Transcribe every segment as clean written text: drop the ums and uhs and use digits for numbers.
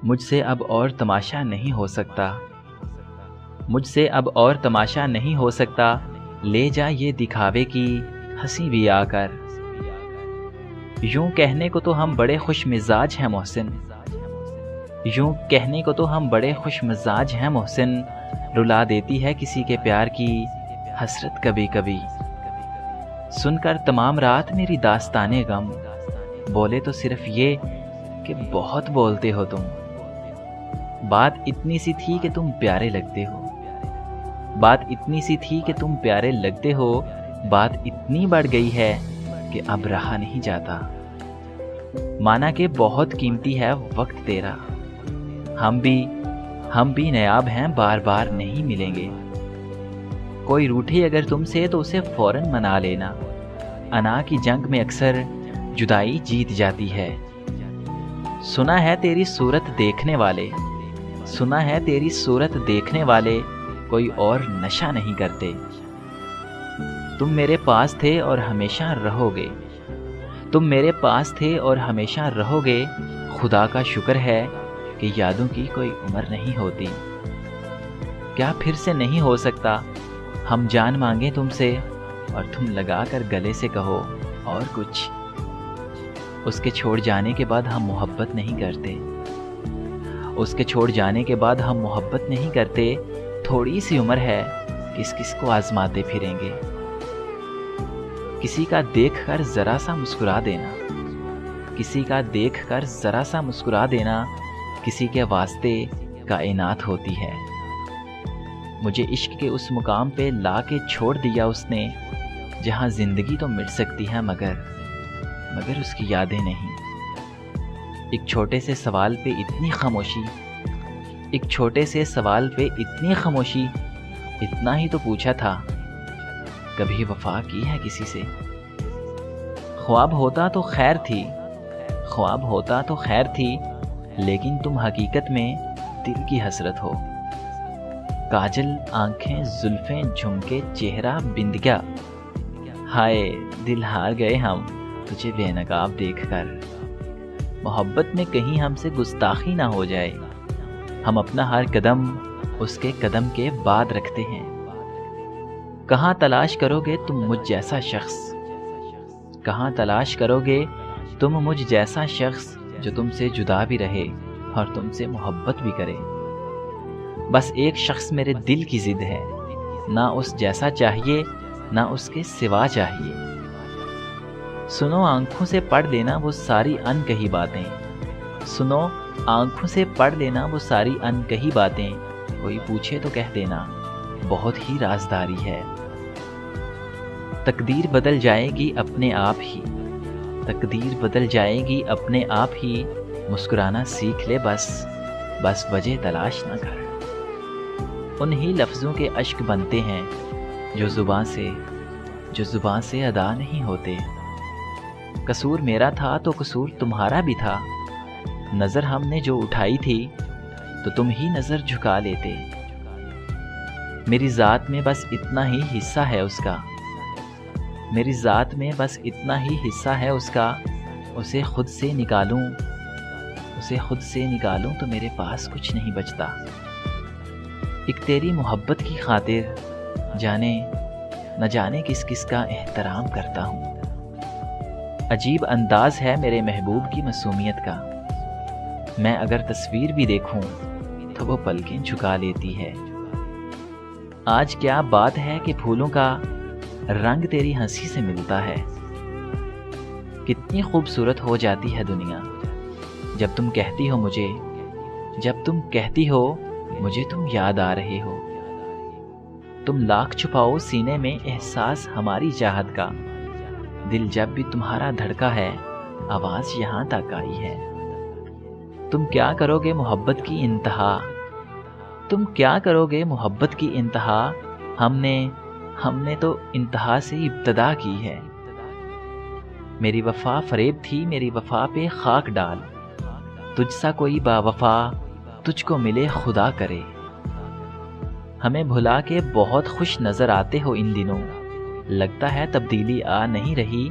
مجھ سے اب اور تماشا نہیں ہو سکتا، مجھ سے اب اور تماشا نہیں ہو سکتا، لے جا یہ دکھاوے کی ہنسی بھی آ کر۔ یوں کہنے کو تو ہم بڑے خوش مزاج ہیں محسن، یوں کہنے کو تو ہم بڑے خوش مزاج ہیں محسن، رلا دیتی ہے کسی کے پیار کی حسرت کبھی کبھی۔ سن کر تمام رات میری داستانِ غم، بولے تو صرف یہ کہ بہت بولتے ہو تم۔ بات اتنی سی تھی کہ تم پیارے لگتے ہو، بات اتنی سی تھی کہ تم پیارے لگتے ہو، بات اتنی بڑھ گئی ہے کہ اب رہا نہیں جاتا۔ مانا کہ بہت قیمتی ہے وقت تیرا، ہم بھی نیاب ہیں، بار بار نہیں ملیں گے۔ کوئی روٹھے اگر تم سے تو اسے فوراً منا لینا، انا کی جنگ میں اکثر جدائی جیت جاتی ہے۔ سنا ہے تیری صورت دیکھنے والے، سنا ہے تیری صورت دیکھنے والے کوئی اور نشہ نہیں کرتے۔ تم میرے پاس تھے اور ہمیشہ رہو گے، تم میرے پاس تھے اور ہمیشہ رہو گے، خدا کا شکر ہے کہ یادوں کی کوئی عمر نہیں ہوتی۔ کیا پھر سے نہیں ہو سکتا ہم جان مانگیں تم سے اور تم لگا کر گلے سے کہو اور کچھ؟ اس کے چھوڑ جانے کے بعد ہم محبت نہیں کرتے، اس کے چھوڑ جانے کے بعد ہم محبت نہیں کرتے، تھوڑی سی عمر ہے، کس کس کو آزماتے پھریں گے۔ کسی کا دیکھ کر ذرا سا مسکرا دینا، کسی کا دیکھ کر ذرا سا مسکرا دینا، کسی کے واسطے کائنات ہوتی ہے۔ مجھے عشق کے اس مقام پہ لا کے چھوڑ دیا اس نے، جہاں زندگی تو مٹ سکتی ہے مگر اس کی یادیں نہیں۔ ایک چھوٹے سے سوال پہ اتنی خاموشی، ایک چھوٹے سے سوال پہ اتنی خاموشی، اتنا ہی تو پوچھا تھا، کبھی وفا کی ہے کسی سے؟ خواب ہوتا تو خیر تھی، خواب ہوتا تو خیر تھی، لیکن تم حقیقت میں دل کی حسرت ہو۔ کاجل آنکھیں، زلفیں، جھمکے، چہرہ، بندیا، ہائے دل ہار گئے ہم تجھے بے نقاب دیکھ کر۔ محبت میں کہیں ہم سے گستاخی نہ ہو جائے، ہم اپنا ہر قدم اس کے قدم کے بعد رکھتے ہیں۔ کہاں تلاش کرو گے تم مجھ جیسا شخص، کہاں تلاش کرو گے تم مجھ جیسا شخص جو تم سے جدا بھی رہے اور تم سے محبت بھی کرے۔ بس ایک شخص میرے دل کی ضد ہے، نہ اس جیسا چاہیے نہ اس کے سوا چاہیے۔ سنو آنکھوں سے پڑھ لینا وہ ساری ان کہی باتیں، سنو آنکھوں سے پڑھ لینا وہ ساری ان کہی باتیں، کوئی پوچھے تو کہہ دینا بہت ہی رازداری ہے۔ تقدیر بدل جائے گی اپنے آپ ہی، تقدیر بدل جائے گی اپنے آپ ہی، مسکرانا سیکھ لے بس وجہ تلاش نہ کر۔ انہی لفظوں کے اشک بنتے ہیں جو زباں سے ادا نہیں ہوتے۔ قصور میرا تھا تو قصور تمہارا بھی تھا، نظر ہم نے جو اٹھائی تھی تو تم ہی نظر جھکا لیتے۔ میری ذات میں بس اتنا ہی حصہ ہے اس کا، میری ذات میں بس اتنا ہی حصہ ہے اس کا، اسے خود سے نکالوں تو میرے پاس کچھ نہیں بچتا۔ ایک تیری محبت کی خاطر نہ جانے کس کس کا احترام کرتا ہوں۔ عجیب انداز ہے میرے محبوب کی معصومیت کا، میں اگر تصویر بھی دیکھوں تو وہ پلکیں جھکا لیتی ہے۔ آج کیا بات ہے کہ پھولوں کا رنگ تیری ہنسی سے ملتا ہے۔ کتنی خوبصورت ہو جاتی ہے دنیا جب تم کہتی ہو مجھے تم یاد آ رہے ہو۔ تم لاکھ چھپاؤ سینے میں احساس ہماری چاہت کا، دل جب بھی تمہارا دھڑکا ہے آواز یہاں تک آئی ہے۔ تم کیا کرو گے محبت کی انتہا، تم کیا کرو گے محبت کی انتہا، ہم نے تو انتہا سے ابتدا کی ہے۔ میری وفا فریب تھی، میری وفا پہ خاک ڈال، تجھ سا کوئی با وفا تجھ کو ملے خدا کرے۔ ہمیں بھلا کے بہت خوش نظر آتے ہو ان دنوں، لگتا ہے تبدیلی آ نہیں رہی،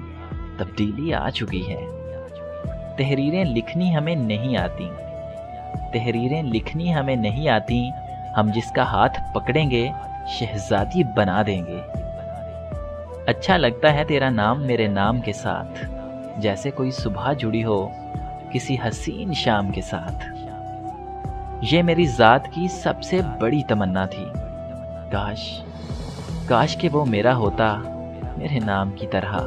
تبدیلی آ چکی ہے۔ تحریریں لکھنی ہمیں نہیں آتی، تحریریں لکھنی ہمیں نہیں آتی، ہم جس کا ہاتھ پکڑیں گے شہزادی بنا دیں گے۔ اچھا لگتا ہے تیرا نام میرے نام کے ساتھ، جیسے کوئی صبح جڑی ہو کسی حسین شام کے ساتھ۔ یہ میری ذات کی سب سے بڑی تمنا تھی، کاش کہ وہ میرا ہوتا میرے نام کی طرح۔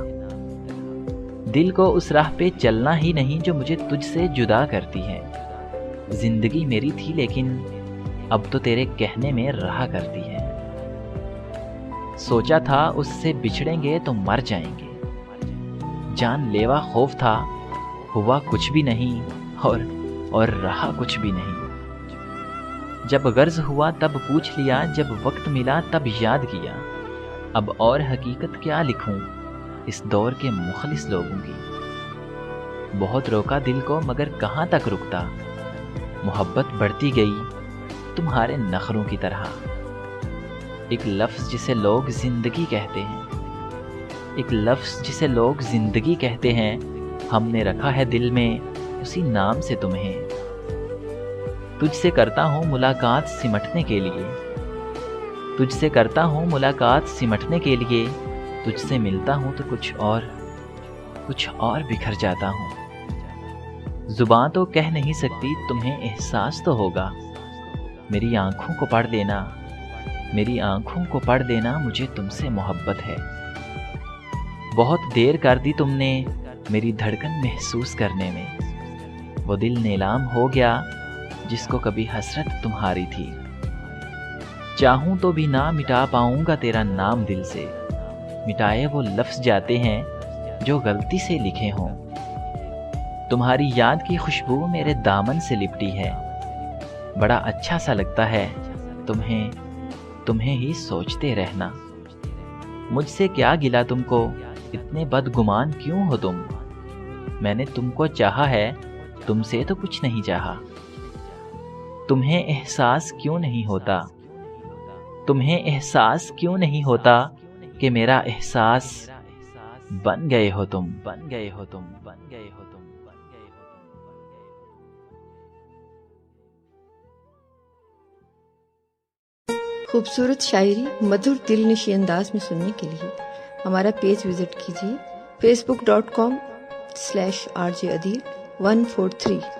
دل کو اس راہ پہ چلنا ہی نہیں جو مجھے تجھ سے جدا کرتی ہے۔ زندگی میری تھی لیکن اب تو تیرے کہنے میں رہا کرتی ہے۔ سوچا تھا اس سے بچھڑیں گے تو مر جائیں گے، جان لیوا خوف تھا، ہوا کچھ بھی نہیں اور رہا کچھ بھی نہیں۔ جب غرض ہوا تب پوچھ لیا، جب وقت ملا تب یاد کیا، اب اور حقیقت کیا لکھوں اس دور کے مخلص لوگوں کی۔ بہت روکا دل کو مگر کہاں تک رکتا، محبت بڑھتی گئی تمہارے نخروں کی طرح۔ ایک لفظ جسے لوگ زندگی کہتے ہیں، ایک لفظ جسے لوگ زندگی کہتے ہیں، ہم نے رکھا ہے دل میں اسی نام سے تمہیں۔ تجھ سے کرتا ہوں ملاقات سمٹنے کے لیے، تجھ سے کرتا ہوں ملاقات سمٹنے کے لیے، تجھ سے ملتا ہوں تو کچھ اور بکھر جاتا ہوں۔ زباں تو کہہ نہیں سکتی تمہیں احساس تو ہوگا، میری آنکھوں کو پڑھ لینا، میری آنکھوں کو پڑھ دینا مجھے تم سے محبت ہے۔ بہت دیر کر دی تم نے میری دھڑکن محسوس کرنے میں، وہ دل نیلام ہو گیا جس کو کبھی حسرت تمہاری تھی۔ چاہوں تو بھی نہ مٹا پاؤں گا تیرا نام دل سے، مٹائے وہ لفظ جاتے ہیں جو غلطی سے لکھے ہوں۔ تمہاری یاد کی خوشبو میرے دامن سے لپٹی ہے، بڑا اچھا سا لگتا ہے تمہیں ہی سوچتے رہنا۔ مجھ سے کیا گلا تم کو، اتنے بدگمان کیوں ہو تم؟ میں نے تم کو چاہا ہے، تم سے تو کچھ نہیں چاہا۔ تمہیں احساس کیوں نہیں ہوتا، تمہیں احساس کیوں نہیں ہوتا کہ میرا احساس بن گئے ہو تم، بن گئے ہو تم، بن گئے ہو تم، بن گئے ہو تم۔ خوبصورت شاعری مدھر دل نشیں انداز میں سننے کے لیے ہمارا پیج وزٹ کیجیے facebook.com/rjadil143